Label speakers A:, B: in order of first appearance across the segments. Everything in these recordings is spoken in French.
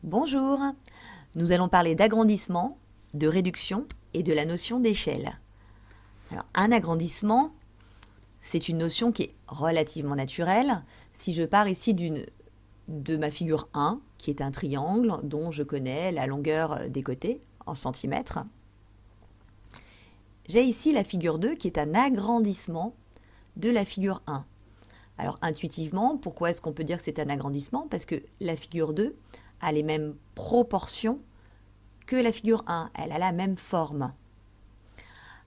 A: Bonjour, nous allons parler d'agrandissement, de réduction et de la notion d'échelle. Alors, un agrandissement, c'est une notion qui est relativement naturelle. Si je pars ici de ma figure 1, qui est un triangle dont je connais la longueur des côtés en centimètres, j'ai ici la figure 2 qui est un agrandissement de la figure 1. Alors intuitivement, pourquoi est-ce qu'on peut dire que c'est un agrandissement? Parce que la figure 2 a les mêmes proportions que la figure 1, elle a la même forme.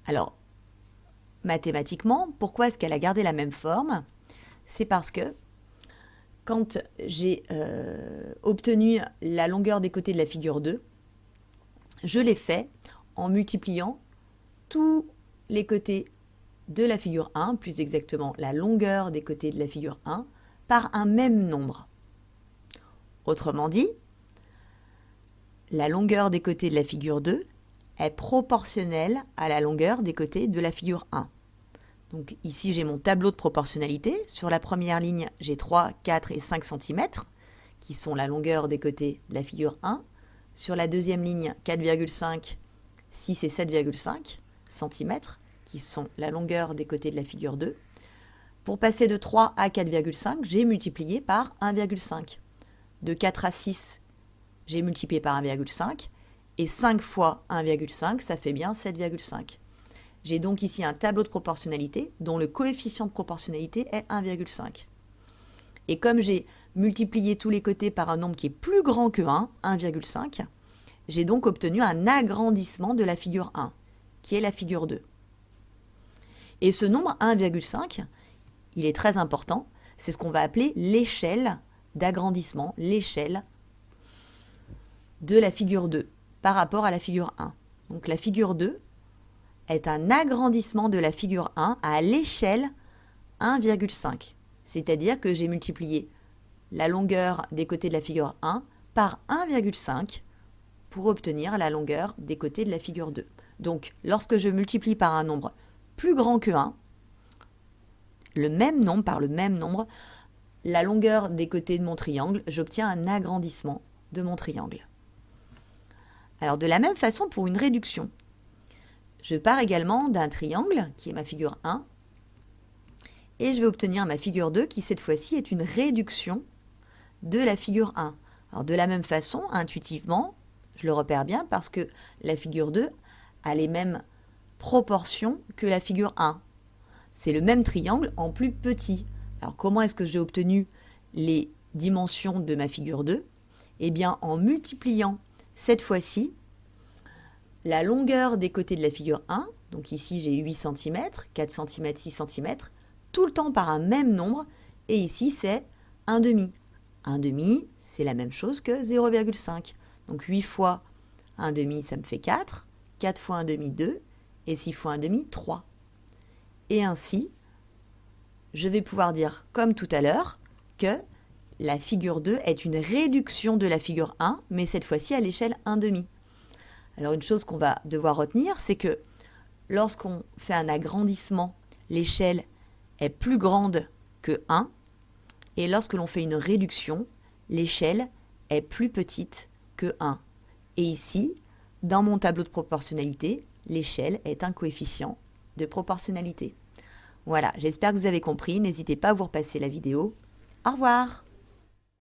A: Alors, mathématiquement, pourquoi est-ce qu'elle a gardé la même forme? C'est parce que quand j'ai obtenu la longueur des côtés de la figure 2, je l'ai fait en multipliant tous les côtés de la figure 1, plus exactement la longueur des côtés de la figure 1, par un même nombre. Autrement dit, la longueur des côtés de la figure 2 est proportionnelle à la longueur des côtés de la figure 1. Donc ici, j'ai mon tableau de proportionnalité. Sur la première ligne, j'ai 3, 4 et 5 cm, qui sont la longueur des côtés de la figure 1. Sur la deuxième ligne, 4,5, 6 et 7,5 cm, qui sont la longueur des côtés de la figure 2. Pour passer de 3 à 4,5, j'ai multiplié par 1,5. De 4 à 6, j'ai multiplié par 1,5. Et 5 fois 1,5, ça fait bien 7,5. J'ai donc ici un tableau de proportionnalité dont le coefficient de proportionnalité est 1,5. Et comme j'ai multiplié tous les côtés par un nombre qui est plus grand que 1, 1,5, j'ai donc obtenu un agrandissement de la figure 1, qui est la figure 2. Et ce nombre 1,5, il est très important, c'est ce qu'on va appeler l'échelle d'agrandissement, l'échelle de la figure 2 par rapport à la figure 1. Donc la figure 2 est un agrandissement de la figure 1 à l'échelle 1,5. C'est-à-dire que j'ai multiplié la longueur des côtés de la figure 1 par 1,5 pour obtenir la longueur des côtés de la figure 2. Donc lorsque je multiplie par un nombre plus grand que 1, le même nombre par le même nombre, la longueur des côtés de mon triangle, j'obtiens un agrandissement de mon triangle. Alors de la même façon pour une réduction, je pars également d'un triangle qui est ma figure 1 et je vais obtenir ma figure 2 qui cette fois-ci est une réduction de la figure 1. Alors de la même façon, intuitivement, je le repère bien parce que la figure 2 a les mêmes proportions que la figure 1. C'est le même triangle en plus petit. Alors comment est-ce que j'ai obtenu les dimensions de ma figure 2? Eh bien en multipliant cette fois-ci la longueur des côtés de la figure 1, donc ici j'ai 8 cm, 4 cm, 6 cm, tout le temps par un même nombre, et ici c'est 1,5. 1,5, c'est la même chose que 0,5. Donc 8 fois 1,5, ça me fait 4, 4 fois 1,5, 2, et 6 fois 1,5, 3. Et ainsi, je vais pouvoir dire, comme tout à l'heure, que la figure 2 est une réduction de la figure 1, mais cette fois-ci à l'échelle 1,5. Alors une chose qu'on va devoir retenir, c'est que lorsqu'on fait un agrandissement, l'échelle est plus grande que 1, et lorsque l'on fait une réduction, l'échelle est plus petite que 1. Et ici, dans mon tableau de proportionnalité, l'échelle est un coefficient de proportionnalité. Voilà, j'espère que vous avez compris. N'hésitez pas à vous repasser la vidéo. Au revoir!